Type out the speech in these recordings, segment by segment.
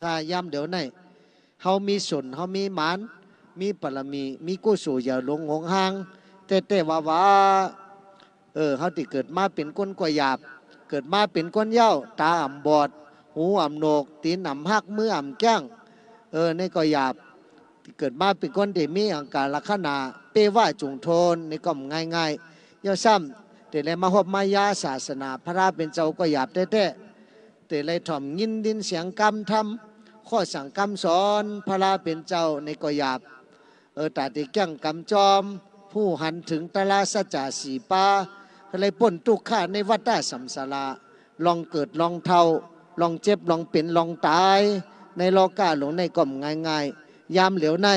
ถ้าย่ำเดี๋ยวไหนเฮามีส่วนเฮามีหมานมีปรมีมีกุศลอย่าหลงหงหางแต่ว่าเฮาที่เกิดมาเป็นคนกว่าหยาบเกิดมาเป็นคนเย้าตาอ่ำบอดหูอ่ำโหนกตีนอ่ำหักมืออ่ำแก้งในก็หยาบเกิดมาเป็นคนที่มีอังการลักษณะเปว่าจุงโทนในก็ง่ายๆย่อซ้ำแต่เลยมาหบมายาศาสนาพระราเป็นเจ้าก็หยาบแต่แต่เลยถ่อมยินดินเสียงกรรมทำข้อสั่งกรรมสอนพระราเป็นเจ้าในก็หยาบตาติแก้งกำจอมผู้หันถึงตลาสัจจะสีปาเลยพ้นทุกข์ในวัฏสัมสาราลองเกิดลองเท่าลองเจ็บลองเป็นลองตายในโลกาหลงในกล่อมง่ายๆยามเหลียวใน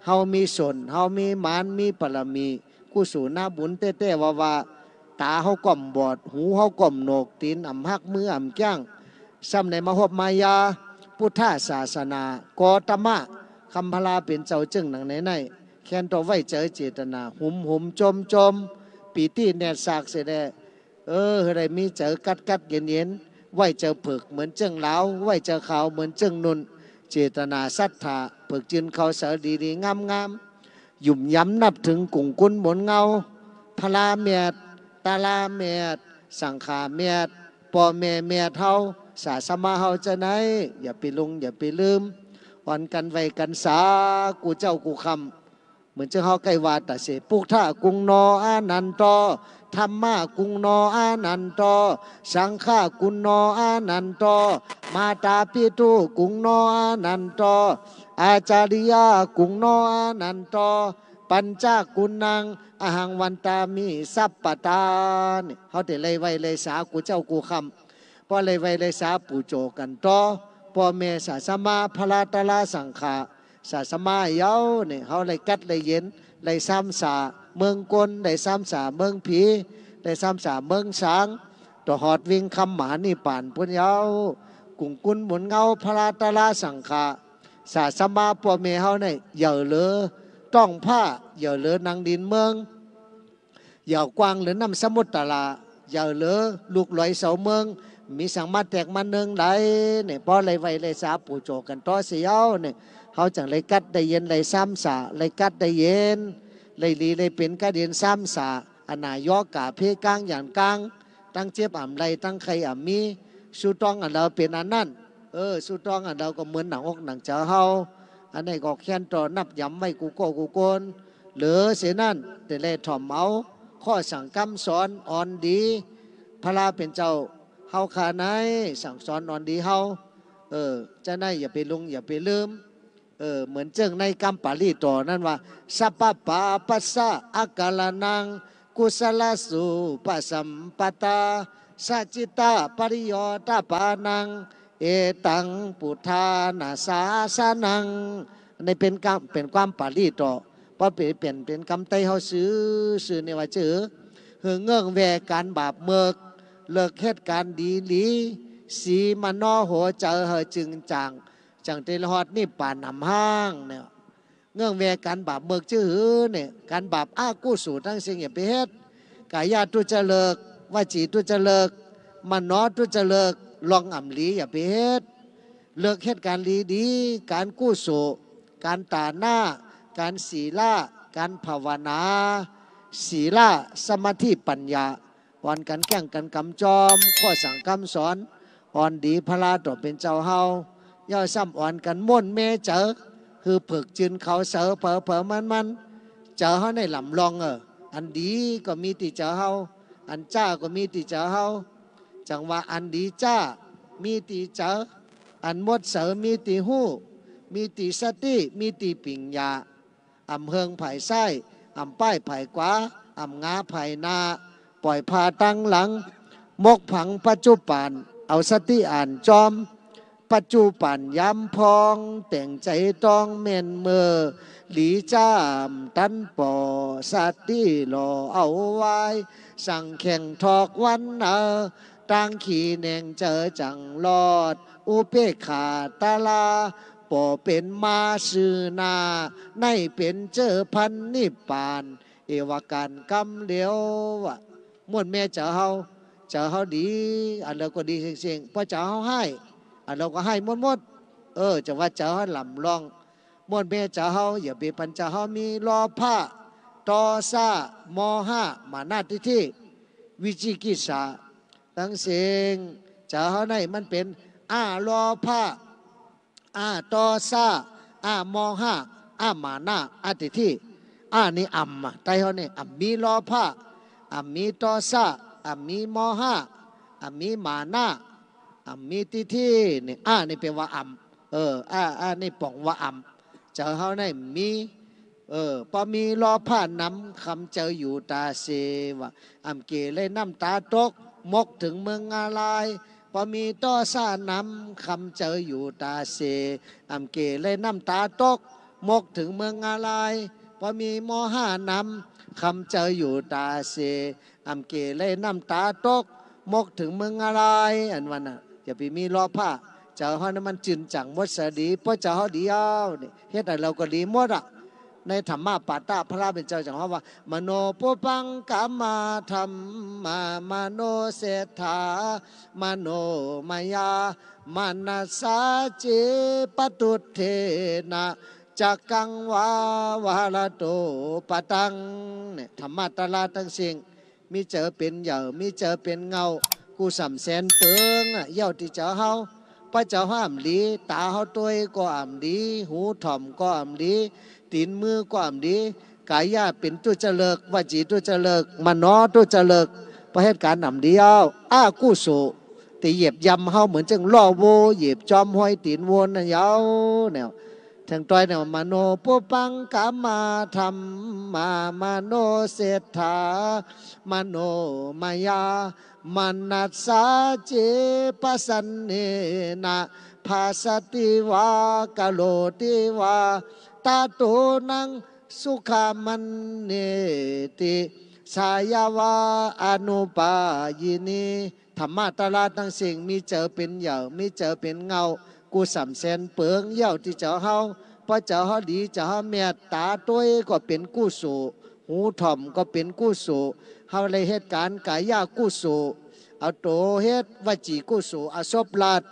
เฮามีส่วนเฮามีหมานมีปรมีกุศลหน้าบุญเต้ๆว่าตาเฮาก่อมบอดหูเฮาก่อมโหนกตีนอ่ำหักมืออ่ำแก้งซ้ำในมหบมายาพุทธศาสนากอตมะคำพลาเป็นเจ้าจึงหนังในแค้นตัวไว้เจอเจตนาหุมจมปีตีแนดสากเสด็จอะไรมีเจอกัดเย็นไว้เจอผึกเหมือนเจิงเหลาไว้เจอขาวเหมือนเจิงนุนเจตนาศรัทธาผึกจืนเขาเสดีงามหยุ่มย้ำนับถึงกุ่งกุนหมนเงาพลาเมียดตาลาเมียดสังขาเมียดปอเมียดเฮาสาสมาเฮาจะไหนอย่าไปลงอย่าไปลืมอ่อนกันไว้กันสากูเจ้ากูคำเหมือนเจ้าเฮาไกวาตาเสปุกท่ากุงนออานันตอธรรมะกุงนออานันตอสังฆากุงนออานันตอมาตาปิตุกุงนออานันตออาจาริยากุงนออานันตอปัญจกุณังอหังวันตามิสัพปตาเนี่ยเขาแต่เลยไว้เลยสากูเจ้ากูคำพอเลยไว้เลยสาปู่โจกันต่อพ่อแม่สาสมาพลาตลาสังขาสาสมาเย้าเนี่ยเขาเลยกัดเลยเย็นเลยซ้ำสาเมืองกลเลยซ้ำสาเมืองผีเลยซ้ำสาเมืองสางต่อหอดวิ่งคำหมานี่ป่านพุ่นเย้ากุ่งกุนหมุนเงาพลาตลาสังขาสาสมาพ่อแม่เขาเนี่ยเหย่อเหลือต้องผ้าเหย่อเหลือนางดินเมืองเหย่ากวางหรือน้ำสมุทรตลาเหย่อเหลือลูกลอยเสาเมืองมีสังมาแตกมาเนืองไหลเนี่ยพอเลยไว้เลยสาปู่โจกันต่อเสียวเนี่ยเขาจังเลยกัดได้เย็นเลยซ้ำสาเลยกัดได้เย็นเลยลีเลยเป็นกัดเย็นซ้ำสาอนายกกาเพกลางอย่างกลางตั้งเจ็บอ่ำไรตั้งใครอ่ำมีสู้ต้องอันเราเป็นอันนั้นสู้ต้องอันเราก็เหมือนหนังอกหนังเจ้าเฮาอันนี้ก็แค้นต่อนับย้ำไม่กูโกนเหลือเสียนั่นแต่เลยถ่อมเอาข้อสั่งกำสอนอ่อนดีพระลาเป็นเจ้าเฮาขาไหนสั่งสอนอ่อนดีเฮาจะได้อย่าไปลงอย่าไปลืมเหมือนเจิงในกรรมปาลีต่อนั่นว่าสัพพะปาปัสสะอากาลนังกุศลสุปัสสัมปตาสัจจิตาปริโยตาปานังเอตังปุถานาสาสนังในเป็นความปาลีต่อเพราะเป็นกรรมไตเฮาซื้อเนี่ยว่าเจอเฮือเงื่องแวการบาปเมือกเลิกเหตุการณ์ดีหลีสีมันนอหัวเจอเฮจึงจังเตลฮอดนี่ป่านนำห้างเนี่ยเงื่องแวการบาปเมือกชื่อเนี่ยการบาปอากู้สู่ทั้งสิ่งอย่าไปเฮ็ดกายาตุจะเลิกวาจีตุจะเลิกมันนอตุจะเลิกลองอ่ำลีอย่าไปเฮ็ดเลิกเหตุการณ์ดีการกู้สู่การตาหน้าการศีลาการภาวนาศีลาสมาธิปัญญาอ่อนกันแก่งกันกำจอมข้อสั่งคำสอนอ่อนดีพระลาต่อเป็นเจ้าเฮาย่อซ้ำอ่อนกันม่วนเมเจอคือผึกจืนเขาเสือเผลอมันเจอเขาในลำลองอันดีก็มีติเจอเฮาอันจ้าก็มีติเจอเฮาจังว่าอันดีจ้ามีติเจออันมดเสือมีติหู้มีติสติมีติปิญญาอำเฮิงไผ่ไส้อำป้ายไผ่กว่าอำงาไผ่นาปล่อยพาตั้งหลังมกผังปัจจุบันเอาสติอ่านจอมปัจจุบันย้ำพองแต่งใจต้องเม่นเมื่อหลีจ้ามตันปอสัตติหล่อเอาไว้สั่งแข่งทอกวันตั้งขี่แหน่งเจอจังลอดอุเปกขาตาลาปอเป็นมาสื่อนาในเป็นเจอพันนิพพานเอวการกำเลียวม่วนแม่เจอเฮาดีอันเราก็ดีเสียงๆพอเจอเฮาให้อันเราก็ให้หมด จะว่าเจ้าลำลองมวนเบเจ้าเฮาอย่าเบปัญเจ้าเฮามีรอผ้าตอซามอห้ามานาทิที่วิจิกิจสาตั้งเสียงเจ้าเฮาในมันเป็นรอผ้าตอซามอห้ามานาทิที่นี่ไตเฮาเนี่ยมีรอผ้ามีตอซามีมอห้ามีมานามีทิที่นี่นี่เป็นว่านี่ป่องว่าเจ้าเฮาในมีพอมีรอผ้านำคำเจออยู่ตาเสวะเกเลยน้ำตาตกมกถึงเมืองอะไรพอมีต้อซ่านำคำเจออยู่ตาเสเกเลยน้ำตาตกมกถึงเมืองอะไรพอมีมอห้านำคำเจออยู่ตาเสเกเลยน้ำตาตกมกถึงเมืองอะไรอันวันน่ะอย่าไปมีรอผ้าเจ้าเฮานั้นมันจืนจังหมดสดีเพราะเจ้าเฮาดีเอาเนี่ยเฮ็ดให้เราก็ดีหมดในธรรมะปาตาพระเป็นเจ้าจังว่ามโนปุปังกามาธรรมามโนเศรษฐามโนมายามนัสสาเจปตุเทนะจักกังวาวาลโตปตังเนี่ยธรรมะตลาตั้งสิ่งมีเจอเป็นเหย่ามีเจอเป็นเงากูสำแสนเปิงเย่าที่เจ้าเฮาพระเจ้าห้ามดีตาเฮาตัวก็อ่ำดีหูถ่อมก็อ่ำดีตีนมือก็อ่ำดีกายาเป็นตัวเจริกวจีตัวเจริกมโนตัวเจริกประเหตุการอ่ำดีเอากู้โสตีเหยียบยำเฮาเหมือนจังล่อโวเหยียบจอมห้อยตีนวนนะยาวแนวทางต้อยแนวมโนปุปังกามาธรรมโนเศรษฐามโนมายามนัสสาเจปสันเนนะภาสติวากะโลติวาตาโตนังสุขามันเนติสายาวาอนุปายินีธรรมะตลาดทั้งสิ่งมีเจอเป็นเหย่ามีเจอเป็นเงากูสำแสนเปิงเหย่าที่เจ้าเฮาพระเจ้าเฮาดีเจ้าเฮาเมียตาตัวก็เป็นกู้สูหูถ่อมก็เป็นกู้สูเฮาเลยเหตุการณ์กายากู้สูเอาโตเฮ็ดวจีกู้สูอศพลาด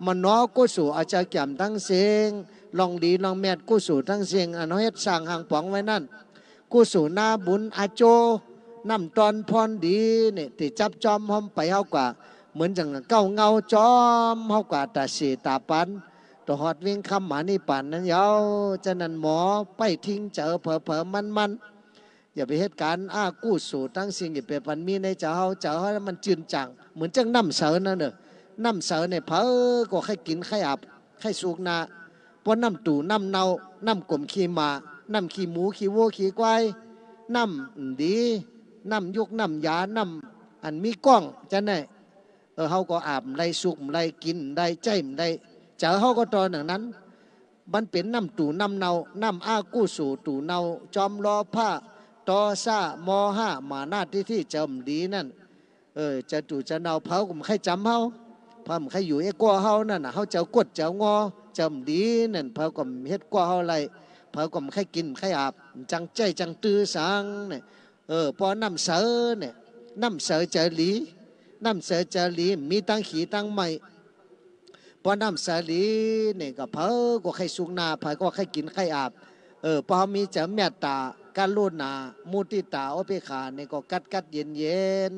มันนอกู้สูอาจจะแก่มทั้งเสียงลองดีลองแมดกู้สูทั้งเสียงอันเฮ็ดสร้างหางป๋องไว้นั่นกู้สูนาบุญอาโจน้ำตอนพรดีเนี่ยที่จับจอมหอมไปเฮากว่าเหมือนจังเก้าเงาจอมเฮากว่าตาสีตาปันตัวหอดวิ่งคำหมานี่ปันนั้นยาวจะนั่นหมอไปทิ้งเจอเผลอมันอย่าไปเหตุการณ์กู้สูตั้งสิ่งอย่าไปปันมีในเจ้าเฮามันจืนจังเหมือนจังน้ำเสานั่นเนอะน้ำเสาเนี่ยเผลอก็ใครกินใครอาบใครสูกนาเพราะน้ำตู่น้ำเนาน้ำกลมขี้หมาน้ำขี้หมูขี้วัวขี้ควายน้ำดีน้ำยุกน้ำยาน้ำอันมีกล้องจะไหนเขาก็อาบไรสุกไรกินไรใจไรเจอเขาก็ตอนนั้นมันเป็นน้ำตู่น้ำเนาน้ำกู้สู่ตู่เนาจอมรอผ้าตอซ่ามอห้ามานาที่จำดีนั่นจะตู่จะเนาเผาก็ไม่ใครจำเขาพอมันใครอยู่ไอ้กัวเขานั่นเขาเจ้ากดเจ้างอจำดีนั่นเผาก็เฮ็ดกัวเขาไรเผาก็ไม่ใครกินใครอาบจังใจจังตื้อสังเนี่ยพอน้ำเสือเนี่ยน้ำเสือเจรีน้ำเสือเจรีมีตั้งขีตั้งไม่พอน้ำเสือลีเนี่ยก็เผอก็ใครสุกนาเผอก็ใครกินใครอาบพอมีจะเมตตาการลุนามุติตาโอเปขาเนี่ยก็กัดเย็น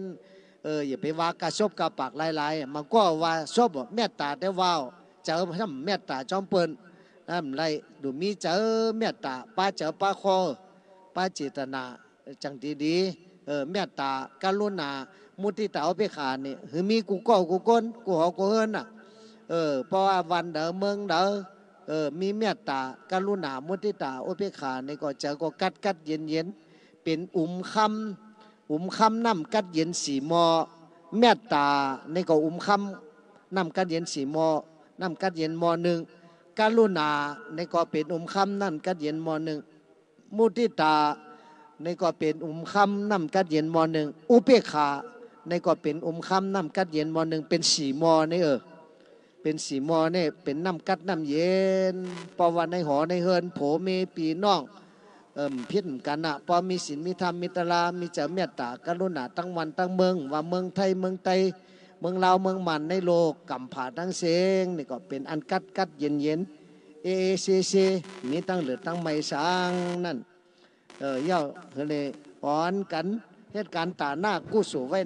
อย่าไปว่ากระซบกระปากลายมันก็ว่าซบเมตตาได้ว่าวเจอทำเมตตาจอมเปิ้นนั่นไรดูมีเจอเมตตาป้าเจอป้าคอป้าเจตนาจังดีเมตตากรุณามุติตาอุเบกขานี่คือมีกูก้กูก้นกูหอกูเฮินเพราะว่าวันเดอเมืองเดอมีเมตตากรุณามุติตาอุเบกขานี่ก็เจอก็กัดเย็นเป็นคำน้ำกัดเย็นสีมอเมตตานี่ก็คำน้ำกัดเย็นสีมอน้ำกัดเย็นมอหนึ่งกรุณานี่ก็เป็นคำน้ำกัดเย็นมอหนึ่งมุติตาในก็เป็นคำน้ำกัดเย็นมอหนึ่งอุเบกขาในก็เป็นคำน้ำกัดเย็นมอหนึ่งเป็นสีมอนี่เป็นสีมอนี่เป็นน้ำกัดน้ำเย็นพอวันในหอในเฮินโผเมปีน้องพิษกันนะพอมีศีลมีธรรมมีตลามีเจ้าเมตตากรุณาตั้งวันตั้งเมืองว่าเมืองไทยเมืองไตเมืองลาวเมืองมันในโลกกำผาทั้งเสงนี่ก็เป็นอันกัดเย็น AACC มีตั้งเหลือตั้งไม่สร้างนั่นย่อเลยอ่อนกันเหตุการณ์ตาหน้ากู้สู่ไว้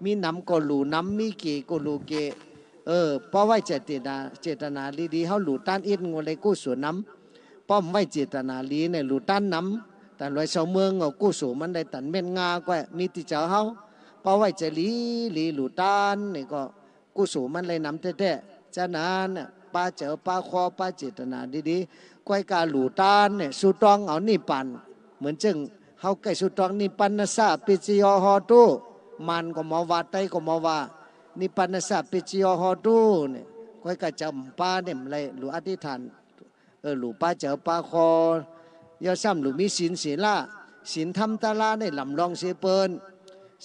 มีน้ำก็หลูน้ำมีเกก็หลูเกเพราะไว้เจตนาดีๆเขาหลูต้านอินงเลยกู้สู่น้ำป้อมไว้เจตนาลีเนี่ยหลูต้านน้ำแต่รวยชาวเมืองเอากู้สู่มันได้ตันเม่นงาก็มีติเจ้าเขาเพราะไว้จะลีหลูต้านนี่ก็กู้สู่มันเลยน้ำแท้ๆจะนานป้าเจอป้าคอป้าเจตนาดีๆก้อยกาหลูต้านเนี่ยสุตองเอานี่ปันเหมือนจึงเขาใกล้สุตองนี่ปันนซาปิจิยอฮอตุมันก็มาว่าไตก็มาว่านิปันนสะปิจิโยฮอดูเนี่ยก้อยกะจำป้าเนี่ยเลยหรืออธิษฐานหรือป้าเจอป้าคอยอซ้ำหรือมีศีลศีลทำตาลาเนี่ยลำลองเสเปิน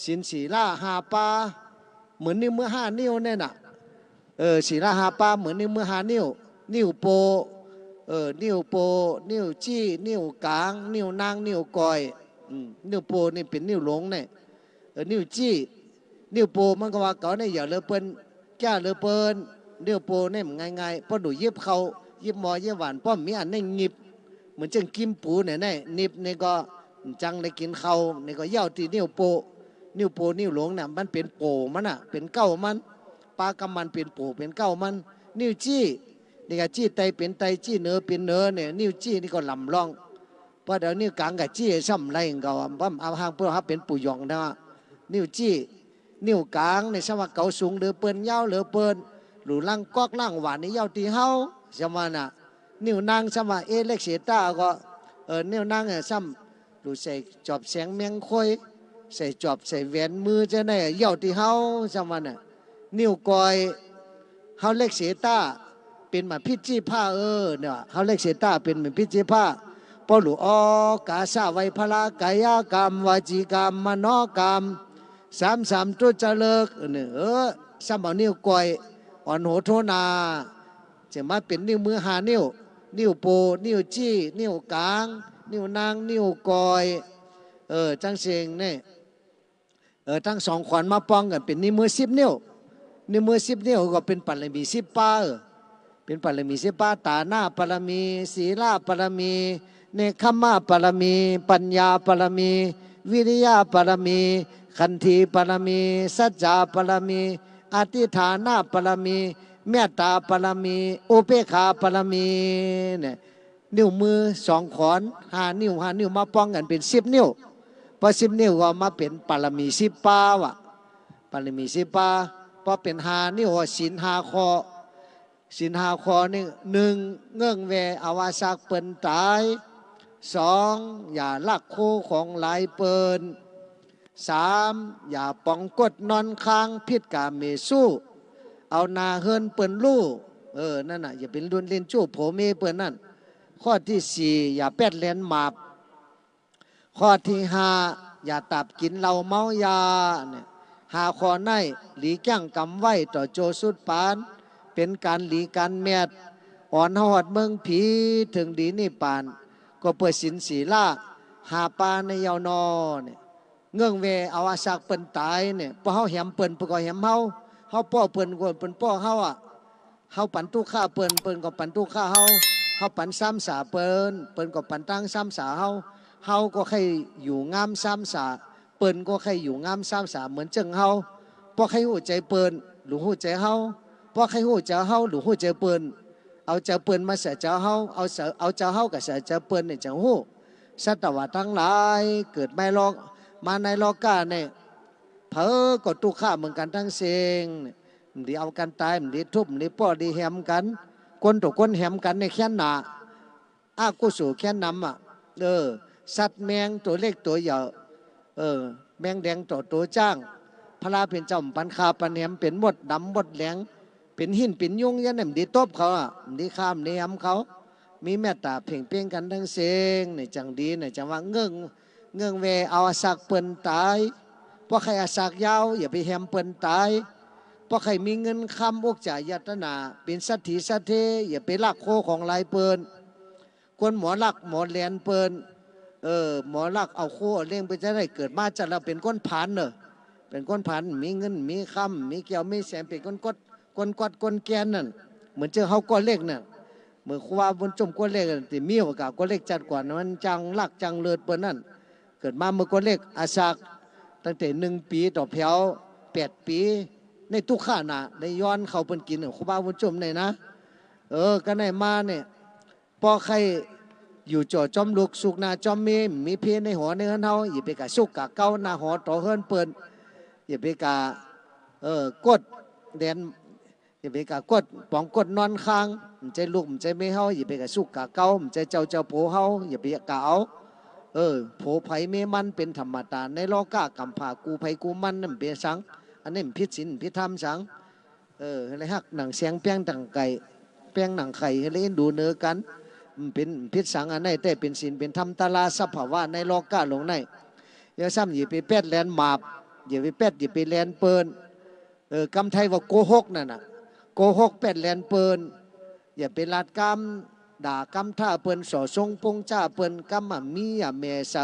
ศีลหาป้าเหมือนนิ้วมือ5 นิ้วเนี่ยน่ะศีลหาป้าเหมือนนิ้วมือ5 นิ้วนิ้วโปนิ้วโปนิ้วจี้นิ้วกลางนิ้วนางนิ้วก้อยนิ้วโปนี่เป็นนิ้วหลงเนี่ยนิ้วจี้นิ้วโปมันก็ว่าเก่าเนี่ยอย่าเลอเปิ้นแก้เลอเปิ้นนิ้วโปเนี่ยมันง่ายๆพอดูยิบเขายิบหมอยิบหวานป้อมมีอันเนี่ยหยิบเหมือนจังกิมปูเนี่ยนิบเนี่ยก็จังได้กินเขาเนี่ยก็เย่าที่นิ้วโปนิ้วหลงเนี่ยมันเป็นโปมันอ่ะเป็นเก้ามันปลากำมันเป็นโปเป็นเก้ามันนิ้วจี้นี่ก็จี้ไตเป็นไตจี้เนื้อเป็นเนื้อเนี่ยนิ้วจี้นี่ก็ลำล่องพอเดี๋ยวนิ้วกลางกับจี้ซ้ำไรก็ว่าเอาหางเพื่อเขาเป็นปู่ยองนะนิ้วจี้นิ้วกลางในสมัครเก่าสูงหรือเปิ้นยาวหรือเปิ้นหรือล่างกอกล่างหวานในยาวตีเฮาสมาน่ะนิ้วนางสมาเล็กเสียตาก็นิ้วนางซ้ำหรือใส่จอบแสงเมียงค่อยใส่จอบใส่แหวนมือจะได้ยาวตีเฮาสมาน่ะนิ้วก้อยเฮาเล็กเสียตาเป็นมาพิจิผ้าเนี่ยเฮาเล็กเสียตาเป็นเหมือนพิจิผ้าปอหลูกาซาไวพลากายกรรมวจีกรรมมโนกรรม3ตัวจะเลิกเนี่ยสามเอานิ้วก้อยอ่อนโหโทนาจะมาเป็นนิ้วมือ5 นิ้วโปนิ้วจี้นิ้วกลางนิ้วนางนิ้วก้อยจังเสียงเนี่ยทั้งสองขวัญมาป้องกันเป็นนิ้วมือ10 นิ้ว10 นิ้วก็เป็นปัลมี10 ป้าเป็นปัลมี10 ป้าตาหน้าปรมีศีลาปรมีเนคขมาปรมีปัญญาปรมีวิริยะปรมีขันธีปรมีสัจจะปรมีอธิฐานะปรมีเมตตาปรมีอุเบกขาปรมีเนี่ยนิ้วมือ2 ขอน5 นิ้วมาป้องกันเป็น10 นิ้วพอ10 นิ้วก็มาเป็นปรมี10 ป้าวะปรมี10 ป้าพอเป็น5 นิ้วศีล5 ข้อศีล5 ข้อนี่1เงื่องแวอาวาสักเปิ้นตาย2อย่าลักคู่ของหลายเปิ้น3อย่าป้องกดนอนค้างพิษกาเมสู้เอานาเฮินเปิ้นลู่นั่นน่ะอย่าเป็นรุ่นเล่นจู้โผเมเปิ้นนั่นข้อที่4อย่าแปดเลนหมาบข้อที่5อย่าตับกินเหล้าเมายาเนี่ย5 ข้อในหลีแก้งกำไว้ต่อโจสุดปานเป็นการหลีการแมดอ่อนหอดเมืองผีถึงดีนี่ปานก็เปิดสินศีลาหาปาในยาวนอเนี่ยเงื่องเวเอาอาศักเปิ้นตายเนี่ยพอเฮาแหมเปิ้นปก็แหมเฮาป้อเปิ้นก็เปิ้นป้อเฮาอ่ะเฮาปันตู้ข้าเปิ้นก็ปันตู้ข้าเฮาปันซ้ำสาเปิ้นก็ปันตั้งซ้ำสาเฮาก็ให้อยู่งามซ้ำสาเปิ้นก็ให้อยู่งามซ้ำสาเหมือนจึงเฮาพอให้หูใจเปิ้นหรือหูใจเฮาพอให้หูใจเฮาหรือหูใจเปิ้นเอาเจ้าเปิ้นมาเสียเจ้าเฮาเอาเจ้าเฮากับเสียเจ้าเปิ้นเนี่ยจังหู้สัตว์ทั้งหลายเกิดไม่ลอกมาในโลกาเนี่ยเพอก็ตุข่าเหมือนกันทั้งเสียงดีเอากันตายดีทุบดีป้อดีแหมกันคนต่อคนแหมกันในแค่หนากุศลแค่นำสัตว์แมงตัวเล็กตัวใหญ่แมงแดงตัวจ้างพระเป็นเจ้าปันคาปันแหมเป็นหมดดำหมดแหลงเป็นหินเป็นยุงยันดีตบเขาดีข้ามดีแหมเขามีเมตตาเพ่งเพ่งกันทั้งเสียงในจังดีในจังว่าเงื่องเวเอาอาศักเปิ้นตายเพราะใครอาศักยาวอย่าไปแหมเปิ้นตายเพราะใครมีเงินคำอกจ่ายยัตนาเป็นสัตถีสัตเทอย่าไปลักโคของลายเปิ้นคนหมอลักหมอเลียนเปิ้นหมอลักเอาโคเลี้ยงไปจะได้เกิดมาจะเราเป็นก้นผันเป็นก้นผันมีเงินมีคำมีเกี่ยวมีแสงเป็นก้นกดก้นแกนนั่นเหมือนเจอเขาก้อนเล็กนั่น เมื่อคว้าบนจมก้นเล็กติมีโอกาสก้นเล็กจัดกว่ามันจังลักจังเลิศเปิ้นนั่นเกิดมาเมื่อก้นเล็กอาศักตั้งแต่1 ปีต่อแถว8 ปีในทุกข้านะในย้อนเขาเปิ้นกินคว้าบนจมในนะก็ในมาเนี่ยพอใครอยู่จ่อจอมลูกสุกนาจอมมีเพในหัวในเฮือนเฮาอย่าไปกะสุกกะเก้าหน้าหอต่อเฮือนเปิ้นอย่าไปกะกดแดนอย่าไปกะกดป้องกดนอนค้างมันใจลูกมันใจไม่เฮาอย่าไปกะสุกกะเก้ามันใจเจ้าโผเฮาอย่าไปกะเอาโผไผเมมันเป็นธรรมดาในโลกะกำผากูไผกูมันนั่นเป็นสังอันนี้มันผิดศีลผิดธรรมสังให้ฮักหนังเสียงเปียงดังไก่เปียงหนังไข่ให้เล่นดูเนื้อกันมันเป็นพิษสังอันไหนแต่เป็นศีลเป็นธรรมตาลาสัพพะว่าในโลกะลงในอย่าซ้ำอย่าไปแปดแลนหมาบอย่าไปแปดอย่าไปแลนเปินกำไทยว่าโกหกนั่นน่ะโกหกแปดแลนเปินอย่าไปลาดกำด่ากำท่าเปินสอทรงปงจ้าเปินกำมีอย่าเมเส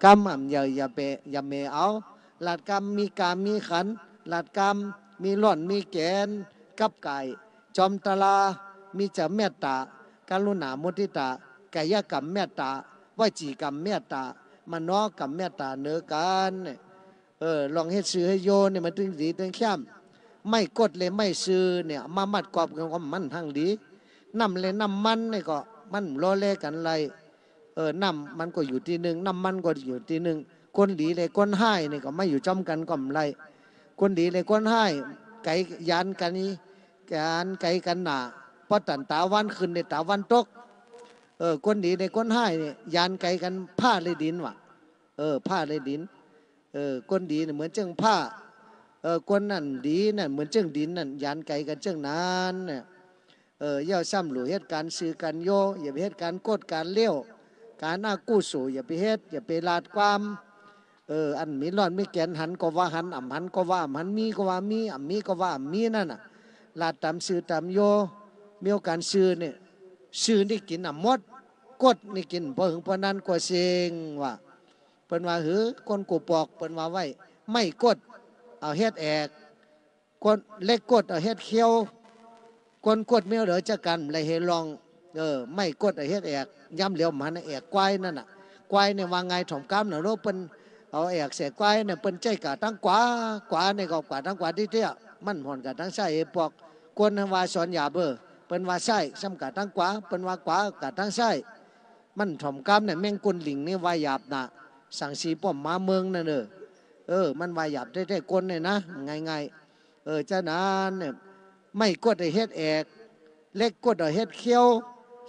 กำอย่าเปอย่าเมเอาลาดกำมีกามีขันลาดกำมีหล่อนมีแกนกับไก่จอมตลามีจะเมตตากรุณามุทิตากายกรรมเมตตาวจีกรรมเมตตามโนกรรมเมตตาเนื้อกันลองเฮ็ดซื้อให้โยนเนี่ยมันถึงดีถึงเข้มไม่กดเลยไม่ซื้อเนี่ยมามัดกรอบกันว่ามันทั้งดีน้ำเลยน้ำมันนี่ก็มันรอเล่กันไรน้ำมันก็อยู่ที่หนึ่งน้ำมันก็อยู่ที่หนึ่งคนดีเลยคนให้นี่ก็ไม่อยู่จอมกันก็ไม่ไรคนดีเลยคนให้ไก่ยานกันนี้การไก่กันหนาพอตันตาวันขึ้นในตาวันตกคนดีในคนให้เนี่ยยานไก่กันผ้าเลยดินว่ะผ้าเลยดินคนดีเนี่ยเหมือนเจ้งผ้าคนนั่นดีนั่นเหมือนเจ้งดินนั่นยานไก่กันเจ้งนั้นเนี่ยย่าซ้ำหลู่เหตุการซื้อกันโยอย่าไปเหตุการกดการเลี้ยวการหน้ากู้สู่อย่าไปเหตุอย่าไปลาดความอันมีร้อนมีแกนหันก็ว่าหันอ่ำหันก็ว่าอ่ำหันมีก็ว่ามีอ่ำมีก็ว่าอ่ำมีนั่นน่ะลาดตามซื้อตามโยมีโอกาสซื้อเนี่ยซื้อนี่กินอ่ำมดกดนี่กินพอถึงพอนั้นก็เซ็งว่าเปิ้นว่าหือคนกูปอกเปิ้นว่าไว้ไม่กดเอาเฮ็ดแอกคนเล็กกดเอาเฮ็ดเคี้ยวคนกดไม่เหลือจะกันเลยเฮลองไม่กดเอาเฮ็ดแอกย้ำเหลียวมันแอกควายนั่นน่ะควายเนี่ยว่าไงถ่อมกล้ามเนาะโลเปิ้นเอาแอกเสียควายเนี่ยเปิ้นใจกะตั้งขวาเนี่ยก็ขวาตั้งขวาที่เตี้ยมันห่อนกะตั้งซ้ายปอกคนว่าสอนหยาเบอเปิ้นว่าซ้ายซ้ำกะตั้งขวาเปิ้นว่าขวากะตั้งซ้ายมันถ่อมกล้ามเนี่ยแม่งกุนหลิงนี่ว่าหยาบน่ะสั่งสีป้อมมาเมืองนั่นมันว่าหยาบได้ๆคนเนี่ยนะง่ายๆเจ้านั้นเนี่ยไม่กดไอเฮ็ดแอกเล็กกดไอเฮ็ดเขี้ยว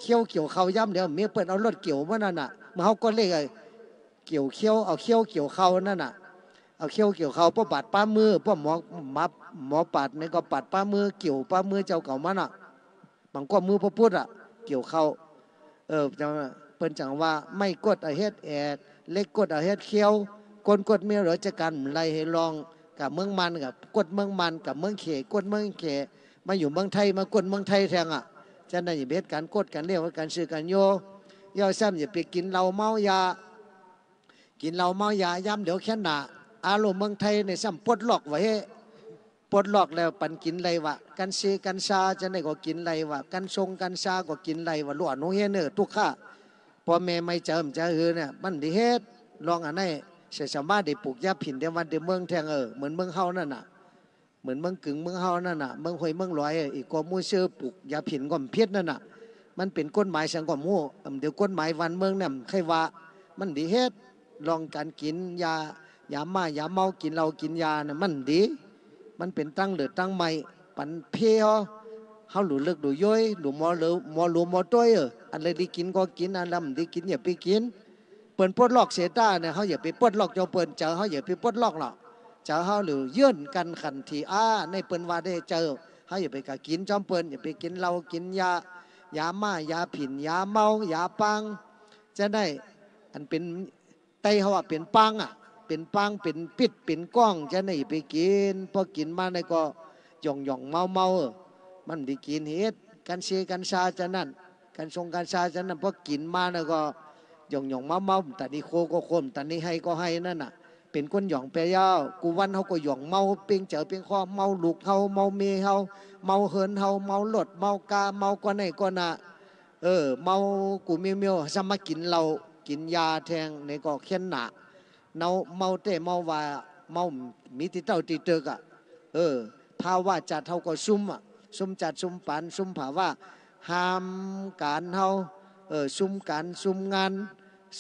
เกี่ยวเขาย่ำเดี๋ยวเมียเปิดเอารถเกี่ยวมานั่นน่ะมาเขาก็เล็กไอเกี่ยวเขี้ยวเอาเขี้ยวเกี่ยวเขานั่นน่ะเอาเขี้ยวเกี่ยวเขาป้อบาดป้ามือป้อหมอปาดในก็ปาดป้ามือเกี่ยวป้ามือเจ้าเก่ามันอ่ะบางก็มือพระพุทธอ่ะเกี่ยวเขาจังเปิ้นจังว่าไม่กดไอเฮ็ดแอกเล็กกดไอเฮ็ดเขี้ยวกดเมียเหลือจะกันไล่ให้ลองกับเมืองมันกับกดเมืองมันกับเมืองเขกดเมืองเขมาอยู่เมืองไทยมากดเมืองไทยแทงอ่ะจะได้อย่าไปเหตุการกดกันเรียกว่าการซื้อกันโยย่อซ้ำอย่าไปกินเหล้าเมายากินเหล้าเมายาย้ำเดี๋ยวแค่หนาอารมณ์เมืองไทยในซ้ำปลดล็อกไว้ปลดล็อกแล้วปันกินไรวะกันเซกันซาจะได้ก็กินไรวะกันทรงกันซาก็กินไรวะหลวงน้องเฮเนอทุกข้าพอแม่ไม่เจิมจะเนี่ยมันดีเฮ็ดลองอันไหนเสียสามารถได้ปลูกยาผินเดวันเดเมืองแทงเหมือนเมืองเฮานั่นน่ะเหมือนเมืองกึ่งเมืองเฮานั่นน่ะเมืองหอยเมืองลอยอีกก็มูเชื่อปลูกยาผินก็เพี้ยนนั่นน่ะมันเป็นกฎหมายสังก็มูเดี๋ยวกฎหมายวันเมืองเนี่ยใครว่ามันดีเฮ็ดลองการกินยาม่ายาเมากินเหล้ากินยาเนี่ยมันดีมันเป็นตั้งเหลือตั้งใหม่ปันเพียวเฮาหลุดเลิกดูย้อยหลุมมอหรือมอหลุมมอต้อยอันเลยดีกินก็กินอันลำดีกินอย่าไปกินเปิ่นปลดล็อกเสียต้าเนี่ยเขาอย่าไปปลดล็อกเจ้าเปิ่นเจอเขาอย่าไปปลดล็อกหรอกเจอเขาหรือยื่นกันขันทีในเปิ่นว่าได้เจอเขาอย่าไปกะกินจอมเปิ่นอย่าไปกินเหล้ากินยาม่ายาผินยาเมายาปังจะได้อันเป็นไตเขาว่าเป็นปังเป็นปังเป็นปิดเป็นก้องจะได้ไปกินพอกินมาในก็หย่องเมามันได้กินเฮ็ดกันเชกันชาจะนั่นกันทรงกันชาจะนั่นพอกินมาในก็หย่องเมาแต่นี่โคก็โคมแต่นี่ให้ก็ให้นั่นน่ะเป็นคนหย่องเปียาวกูวันเขาก็หย่องเมาเปียงเจอเปียงข้อเมาลูกเฮาเมาเมียเฮาเมาเฮินเฮาเมาหลดเมากาเมาก็ไหนก็น่ะ เมากูเมียวๆสมากินเรากินยาแทงในก็เขียนหนาเนาเมาเตเมาว่าเมามีติเต้าติเตกอ่ะภาวะจัดเท่าก็ซุ่มอ่ะซุ่มจัดซุ่มปันซุ่มภาวะห้ามการเฮาซุ่มการซุ่มงาน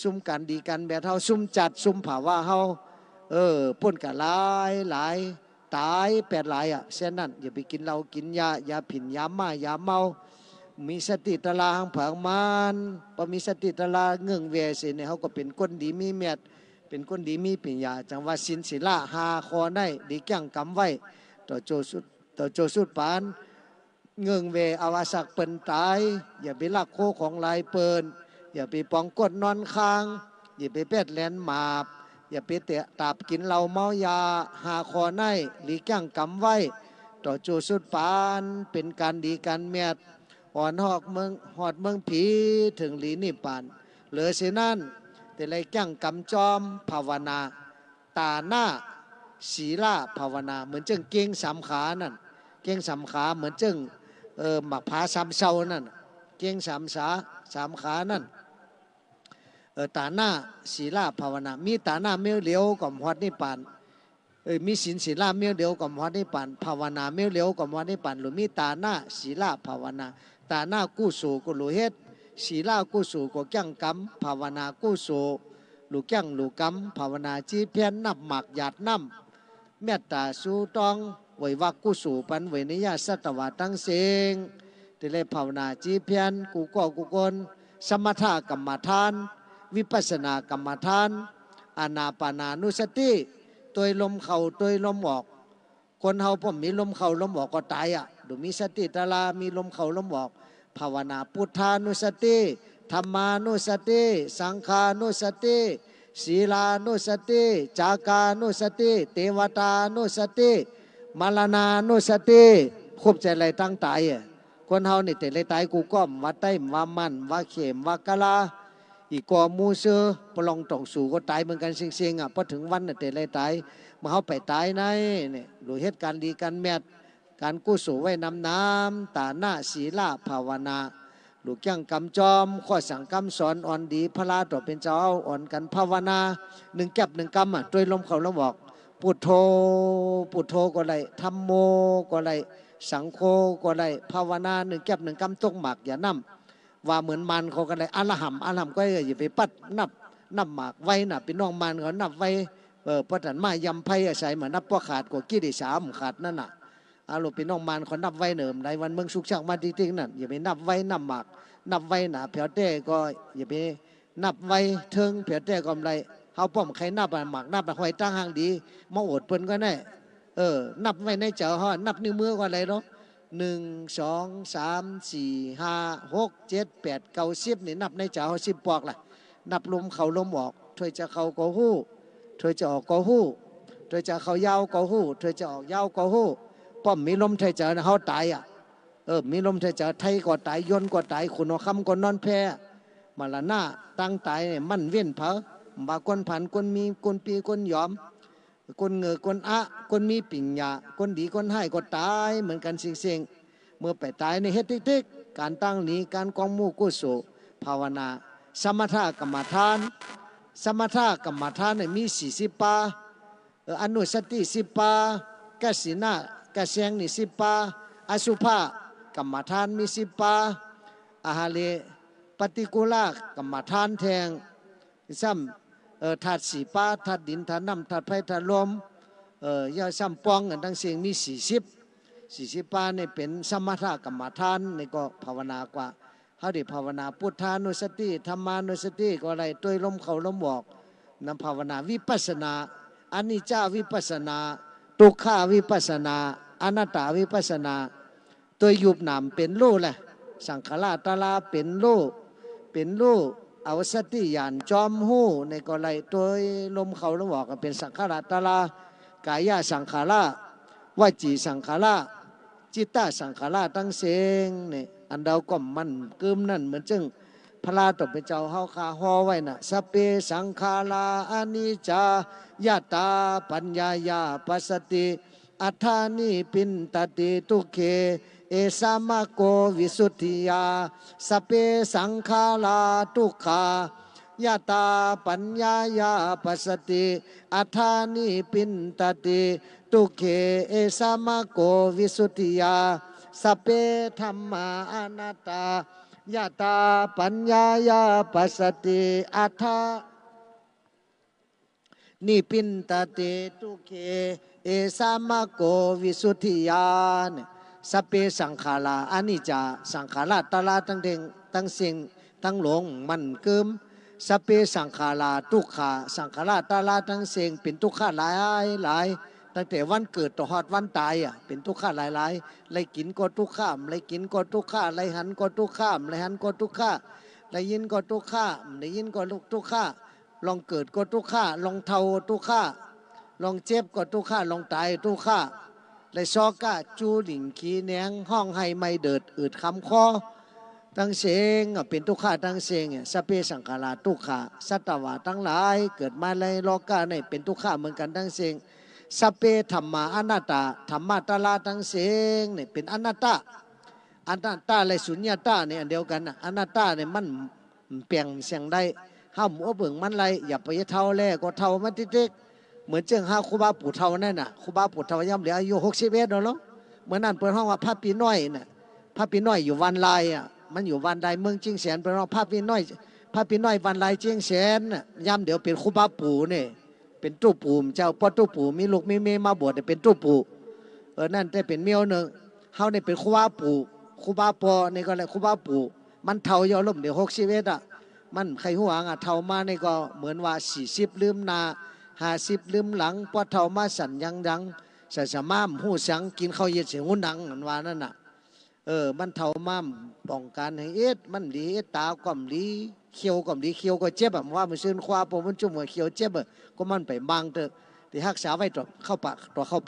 ซุ่มการดีกันแบบเฮาซุ่มจัดซุ่มภาวะเฮาป่นกะหลายหลายตายแปดหลายอ่ะเช่นนั้นอย่าไปกินเหล้ากินยาผินยาม่ายาเมามีสติตลาหังผังมันพอมีสติตลาเงื่องเวสิเนี่ยเขาก็เป็นคนดีมีเมียดเป็นคนดีมีปัญญาจังว่าสินศิลาหาคอได้ดีแก่งกำไว้ต่อโจสุดปานเงื่องเวอาวาสักเปินตายอย่าไปลักโคของลายเปินอย่าไปปองกดนอนค้างอย่าไปเป็ดแลนหมาบอย่าไปเตะตาบกินเหล้าเมายาหาคอได้ดีแก่งกำไว้ต่อโจสุดปานเป็นการดีการเมียดอ่อนหอกเมืองหอดเมืองผีถึงหลีนิพพานเหลือสินั่นแต่ไรแก้งกำจอมภาวนาตาหน้าศีลาภาวนาเหมือนจึงเก่งสามขานั่นเก่งสามขาเหมือนจึงหมักผาสามเศร้านั่นเก่งสามขานั่นตาหน้าศีลาภาวนามีตาหน้าเมียวเหลียวกับหอดนิพพานมีศีลาเมียวเหลียวกับหอดนิพพานภาวนาเมียวเหลียวกับหอดนิพพานหรือมีตาหน้าศีลาภาวนาตาหน้ากู้สู่กุลุเฮ็ดศีลากู้สู่ก็แก้งกำภาวนากู้สู่ลูกแก้งลูกกำภาวนาจีเพียนนับหมักหยาดน้ำเมตตาสู้ตองไว้วักกู้สู่ปันไว้นิยาสัตวะตั้งเสงแต่เลยภาวนาจีเพียนกูก็กูกลสมถะกรรมฐานวิปัสสนากรรมฐานอานาปานานุสติตัวลมเข่าตัวลมออกคนเฮาผมมีลมเข่าลมออกก็ตายอ่ะดูมีสติตลามีลมเข่าลมออกภาวนาพุทธานุสติธรรมานุสติสังฆานุสติศีลานุสติจากานุสติเทวตานุสติมรณานุสติควบใจอะไรตั้งตายอ่ะคนเฮานี่แต่เลยตายกูก้อมว่าไต้ว่ามันว่าเข็มว่ากะลาอีกอมูเซอปลองตองสู่ก็ตายเหมือนกันเสียงๆอ่ะพอถึงวันน่ะแต่เลยตายมาเขาไปตายในเนี่ยหรือเหตุการณ์ดีการแมดการกู้สู่ไว้น้ำตาหน้าศีลาภาวนาลูกยังกำจอมข้อสั่งกำสอนอ่อนดีพระลาต่อเป็นเจ้าอ่อนกันภาวนาหนึ่งแก็บหนึ่งกำอ่ะด้วยลมเขาแล้วบอกพุทโธพุทโธก็ไรธัมโมก็ไรสังโฆก็ไรภาวนาหนึ่งแก็บหนึ่งกำตกหมากอย่านั่มว่าเหมือนมันเขากันเลยอรหัมก็อย่าไปปัดนับหมากไว้น่ะเป็นน้องมันเขานับไว้พระถันมายำไพ่อาศัยเหมือนนับพ่อขาดกว่ากี้ได้สามขาดนั่นน่ะอารมณ์เป็นน้องมันเขานับไว้เนิมในวันเมืองสุขชักมาจริงๆนั่นอย่าไปนับไว้นับหมากนับไว้หนาเผียวเต้ก็อย่าไปนับไว้เทิงเผียวเต้ก็ไรเขาป้อมใครนับหมากนับหอยตั้งห่างดีมาอดเปิ้นก็ได้นับไว้ในเจ้าห่อนับนิ้วมือก็อะไรเนาะ1 2 3 4 5 6 7 8 9 10นี่นับในเจ้าห่อ10ปอกล่ะนับลมเขาลมออกถ้วยจะเขาก็หู้ถ้วยจะออกก็หู้ถ้วยจะเขายาวก็หู้ถ้วยจะออกยาวก็หู้ป้อมมีลมไทยเจอเขาตายอ่ะมีลมไทยเจอไทยก็ตายยนก็ตายขุนคำก็นอนแพ้มาละหน้าตั้งตายเนี่ยมันเวียนเผาบาคนผันคนมีคนปีคนยอมคนเงือคนคนมีปิ่งยาคนดีคนให้ก็ตายเหมือนกันเสียงเมื่อไปตายในเฮตุทิกการตั้งหนีการกองมู่กุศลภาวนาสมถกรรมฐานเนี่ยมี40ปาอนุสติ10ปากสินากะเสียงนี่10ปาอสุภากรรมฐานมี10ปาอาหาเลปฏิกูลากรรมฐานแทงซ้ำธาตุ4ปาธาตุดินธาตุน้ำธาตุไฟธาตุลมยาซ้ำปองกันทั้งเสียงมี40ปาเนี่ยเป็นสมถกรรมฐานนี่ก็ภาวนากว่าเขาได้ภาวนาพุทธานุสติธรรมานุสติก็อะไรตัวลมเขาลมบอกนำภาวนาวิปัสสนาอนิจจาวิปัสสนาทุกขาวิปัสสนาอนัตตาวิปัสสนาตัวยุบหนามเป็นโลแหละสังขารตาลาเป็นโลเอาสติญาณจอมหูในก็ไรตัวลมเขาลมบอกเป็นสังขารตาลากายสังขารวจีสังขารจิตตสังขารตั้งเสงเนี่ยอันเดาก็มันกึมนั่นเหมือนจึงพระลาตบเป็นเจ้าเฮาคาฮอไว้น่ะสเปสังขาราอนิจจายาตาปัญญายาปัสสติอัฏฐานิปินตติทุเคเอ เอสามะโกวิสุทธิยาสเปสังขาราทุกขายะตาปัญญายาปัสสติอัฏฐานิปินตติทุกเขเอสามะโกวิสุทธิยาสเปธัมมาอนัตตายะตาปัญญายาปัสสติอัฏฐานิปินตติทุกเขเอสามะโกวิสุทธิยานสเปสังขาราอนิจจาสังขาราตลาตั้งเด้งตั้งเสียงตั้งหลงมันเกิมสเปสังขาราทุกขาสังขาราตลาตั้งเสียงเป็นทุกขาหลายหลายตั้งแต่วันเกิดต่อหอดวันตายเป็นทุกขาหลายหลายไรกินก็ทุกข้ามไรกินก็ทุกข้าไรหันก็ทุกข้ามไรหันก็ทุกข้าไรยินก็ทุกข้าไรยินก็ทุกข้าลองเกิดก็ทุกข้าลองเท่าทุกข้าลองเจ็บก็ทุกข้าลองตายทุกข้าและซอกะจูหลิงขีแหนงห้องให้ไม่เดิดอืดคำคอตั้งเสียงเป็นทุกข้าตั้งเสียงสเปสังขาราทุกขาสัตวะทั้งหลายเกิดมาในโลกาในเป็นทุกข้าเหมือนกันตั้งเสียงสเปธรรมาอนัตตาธรรมะตลาตั้งเสียงเนี่ยเป็นอนัตตาอนัตตาและสุญญตาเนี่ยอันเดียวกันอนัตตาเนี่ยมันเปลี่ยนเสียงได้ห้ามหัวเบิ่งมันไรอย่าไปเท่าแรกก็เท่ามันติ๊กเหมือนเจ้าห้าครูบาปู่เท่านั่นน่ะครูบาปู่เท่าย่ำเหลืออายุ61เนาะเหมือนนั่นเปิดห้องว่าพระปีน้อยน่ะพระปีน้อยอยู่วันลายมันอยู่วันใดเมืองเชียงแสนเป็นห้องพระปีน้อยพระปีน้อยวันลายเชียงแสนย่ำเดี๋ยวเป็นครูบาปู่เนี่ยเป็นตู้ปู่เจ้าพ่อตู้ปู่มีลูกมีเมียมาบวชเป็นตู้ปู่นั่นได้เป็นเมียวหนึ่งเฮาเนี่ยเป็นครูบาปู่ครูบาปอนี่ก็เลยครูบาปู่มันเท่ายอล่มเดี๋ยว61มันใครหัวเท่ามานี่ก็เหมือนว่า40ลืมนา50ลืมหลังพอเท่ามาสั่นยังใส่สมามหูสังกินข้าวเย็นเสียงหูหนังนั่นว่านั่นน่ะมันเท่ามาป้องกันให้มันดีตาก็ดีเขียวก็ดีเขียวก็เจ็บแบบว่ามันซื้อคว้าปมันจุ่มหัวเขียวเจ็บก็มันไปบางเถอะที่รักษาไว้ตัวเข้าป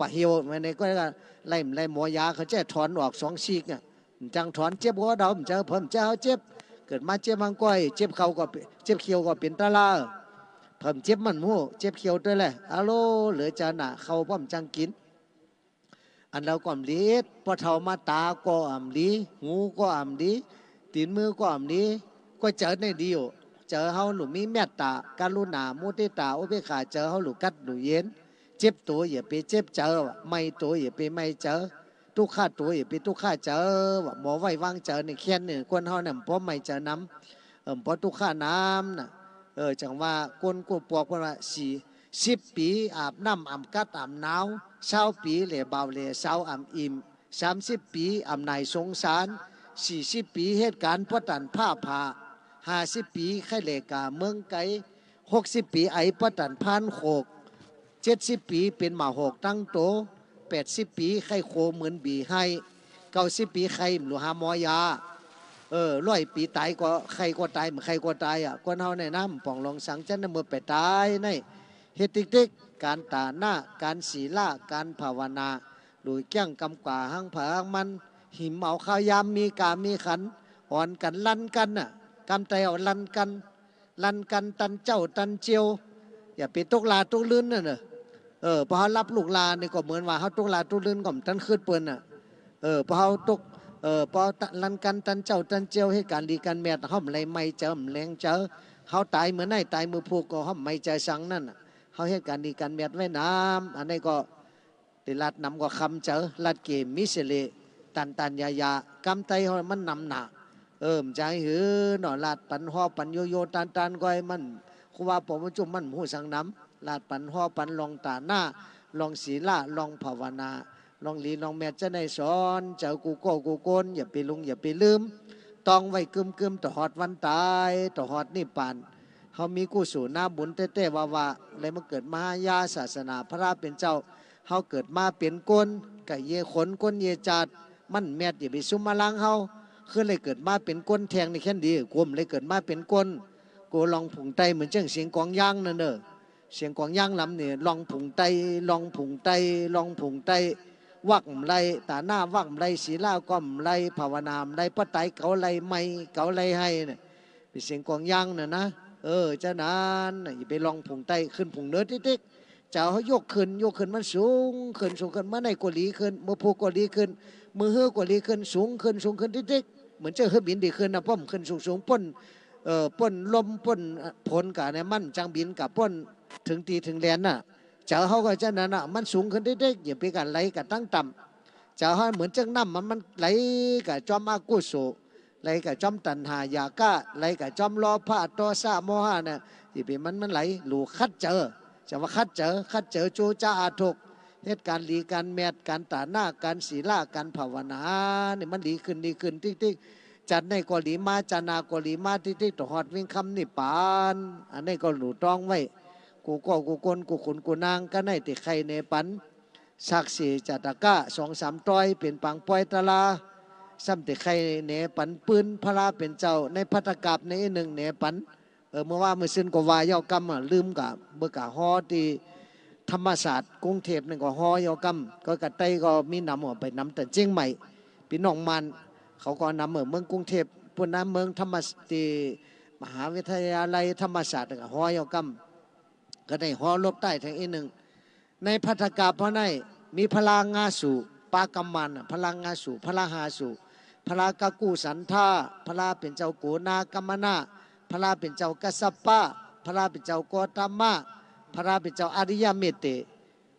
ากเหี่ยวมันในก็ไล่หมอยาเขาจะถอนออก2 ซีกจังถอนเจ็บหัวดำเจอเพิ่มเจ้าเจ็บเกิดมาเจ็บมังก้อยเจ็บเข่าก็เจ็บเขียวก็เป็นตาลาเพิ่มเจ็บมันหูเจ็บเขียวด้วยแหละอะโลเหลือจาหนาเข่าพ่อมจังกินอันเราก็ลีพอเท่ามาตาก็ลีหูก็ลีตีนมือก็ลีก็เจอในเดียวเจอเฮาหลุมีเมตตาการุณามุทิตาอุเบกขาเจอเฮาหลุกัดหลุเย็นเจ็บตัวอย่าไปเจ็บเจอไม่ตัวอย่าไปไม่เจอทุกข้าตัวอย่าไปทุกข้าเจอหมอไว้วางเจอในเขียนเนี่ยคนเฮาเนี่ยเพราะไม่เจอน้ำเพราะทุกข้าน้ำน่ะจังว่าคนกูปอกคนว่า10 ปีอาบน้ำอาบกัดอาบหนาว20 ปีเหล่เบาเหล่เศร้าอาบอิ่ม30 ปีอาบนายสงสาร40 ปีเหตุการณ์พระตันผ้าผ่า50 ปีไข่เหล่กาเมืองไก60 ปีไอพระตันพานโขก70 ปีเป็นหมาหกตั้งโต80 ปีไข่โคเหมือนบีให้90 ปีไข่หลูหามอยา100 ปีตายก็ใครก็ตายเหมือนใครก็ตายคนเฮาในน้ำป่องลองสังจันเมื่อไปตายในเฮติกการตาหน้าการศีลาการภาวนาโดยแก้งกำกว่าหังผาหังมันหิมเอาข้าวยามมีกามีขันอ่อนกันลั่นกันกำใจเอาลั่นกันตันเจ้าตันเจียวอย่าไปตกลาตกลื่นน่ะเนอะพอเขารับลูกลานี่ก็เหมือนว่าเขาตกลาตกลื่นก็ตันขึ้นเปิ้นพอเขาตกพอลันกันตันเจ้าตันเจียวให้การดีการแม่เขาไม่ไม่เจอแรงเจอเขาตายเหมือนไหนตายมือผูกก็เขาไม่เจอสังนั่นเขาให้การดีการแม่ไว้น้ำอันนี้ก็ติลัดนำก็คำเจอลัดเกมมิเสเลตันยากำไตเขามันนำหนาใจหือหนอลาดปันหอปันโยตันก้อยมันครูว่าผมจุ่มมันหูสังน้ำลาดปันหอปันลองตาหน้าลองศีลาลองภาวนาลองลีลองแม่จะในสอนเจ้ากูโก้กูโกนอย่าไปลุงอย่าไปลืมต้องไว้กึมต่อหอดวันตายต่อหอดนิพพานเขามีกู้สู่หน้าบุญเต้ว่าเลยมาเกิดมหายาศาสนาพระราเป็นเจ้าเขาเกิดมาเป็นก้นไก่เยขนก้นเยจัดมันแม่อย่าไปซุ่มมาล้างเขาคือเลยเกิดมาเป็นก้นแทงในแค่ดีกลมเลยเกิดมาเป็นก้นกูลองผุงไตเหมือนเจ้าเสียงกองย่างนั่นเสียงกองย่างลำเนี่ยลองผุงไตลองผุงไตลองผุงไตวักไรตาหน้าวักไรศีลาก้มไรภาวนามไรพระไตรเกาไรไม่เกาไรให้เนี่ยเป็นเสียงกองย่างน่ะนะเจ้านั้นอย่าไปลองผงไตขึ้นผงเนื้อติ๊กเจ้าเขายกขึ้นมันสูงขึ้นเมื่อในกลีขึ้นเมื่อผูกกลีขึ้น มือเฮือกว่าลีขึ้นสูงขึ้นสูงขึ้นติ๊กๆเหมือนเจ้าเฮือบินดีขึ้นนะป้อมขึ้นสูงสูงป้นป้นลมป้นผลกะเนี่ยมันจังบินกับป้นถึงตีถึงแลนน่ะเจ้าเขาก็จะนั่นน่ะมันสูงขึ้นติ๊กๆอย่าไปกันไหลกับตั้งต่ำเจ้าเขาเหมือนจังน้ำมันไหลกับจอมอากุโสไหลกับจอมตันหายาก้าไหลกับจอมรอพระโตสะโมหะเนี่ยที่เป็นมันไหลหลูคัดเจอจะว่าคัดเจอจูจ้าอาทุกเหตุการณ์ดีการแมดการตาหน้าการศีลาการภาวนาเนี่ยมันดีขึ้นติ๊กจัดในกอลีมาจานากอลีมาติ๊กต่อหอดวิ่งคำนิปานอันนี้ก็หลูต้องไว้กูก็กูคนกูขุนกูนางก็ในติใครในปันสักสีจัตกะ2-3ต้อยเป็นปังปอยตะลาซ้ำติใครเนปันปืนพระราเป็นเจ้าในพัตกับในหนึ่งเนปันเมื่อว่ามือซึ่งก็วายอกรรมลืมกับเบื่อกะฮอที่ธรรมศาสตร์กรุงเทพนั่นก็ฮอยอกรรมก็กระไตก็มีนำออกไปนำแต่เจียงใหม่พี่น้องมันเขาก็นำเมืองกรุงเทพปุ่นน้ำเมืองธรรมศาสตร์มหาวิทยาลัยธรรมศาสตร์ก็ฮอยอกรรมก็ได้ฮอลบใต้ทางอีกหนึ่งในพัตกับเพราะในมีพลางาสู่ปากำมันพลางาสู่พลาหาสู่พลากากูสันท่าพลาเป็นเจ้าโกนากรรมนาพระเป็นเจ้ากัสสปะพระเป็นเจ้าโกตมะพระเป็นเจ้าอริยเมตเต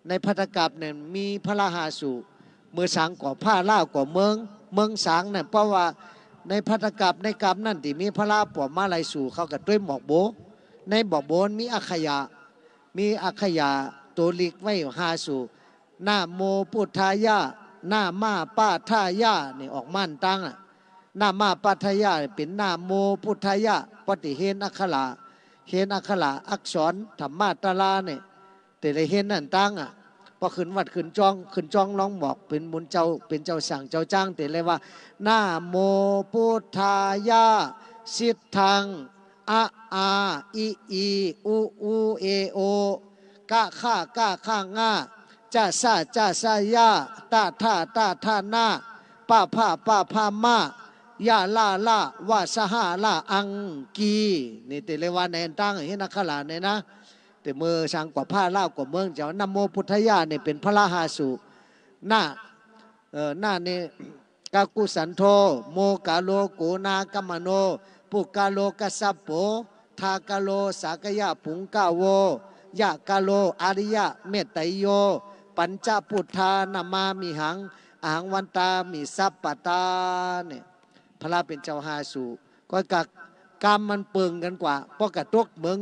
ในพัตกับเนี่ยมีพระหาสูเมื่อสางก่อผ้าล่าก่อเมืองสางเนี่ยเพราะว่าในพัตกับในกรรมนั่นที่มีพระปอมาลายสู่เขากับด้วยหมอกโบในบอกโบนมีอัคยาตัวลิกไว้หาสู่หน้าโมพุทธายะหน้ามาป้าท่ายะนี่ออกม่านตั้งอ่ะหน้ามาปัทยาเป็นหน้าโมพุทธายะปฏิเฮนอัคระเฮนอัคระอักษรธรรมาตาลาเนี่ยแต่ละเฮนนั่นตั้งอ่ะพอขึ้นวัดขึ้นจ้องร้องบอกเป็นมุนเจ้าเป็นเจ้าสั่งเจ้าจ้างแต่เลยว่าหน้าโมพุทธายะสิทธังอะอาอีอูเอโอกะข้างาจ้าซายาตาท่าหน้าป้ามา ยาล่าวาสหาล่าอังกีนี่แต่เลยว่าในตั้งเห็นนักขลาเนี่ยนะแต่เมื่อช่างกว่าผ้าเล่ากว่าเมืองเจ้านโมพุทธยาเนี่ยเป็นพระหาสุหน้าเนี่ยกากุสันโธโมกาโลโกนากามโนปุกาโลกัสสปโปทากาโลสากยะปุงกาโวยะกาโลอาริยะเมตไตโยปัญจพุทธานามามิหังอาหังวันตามิสัพปตาเนี่ยพระเป็นเจ้าหาสู่ก็กักกรรมมันเปิงกันกว่าเพราะกระตกเมือง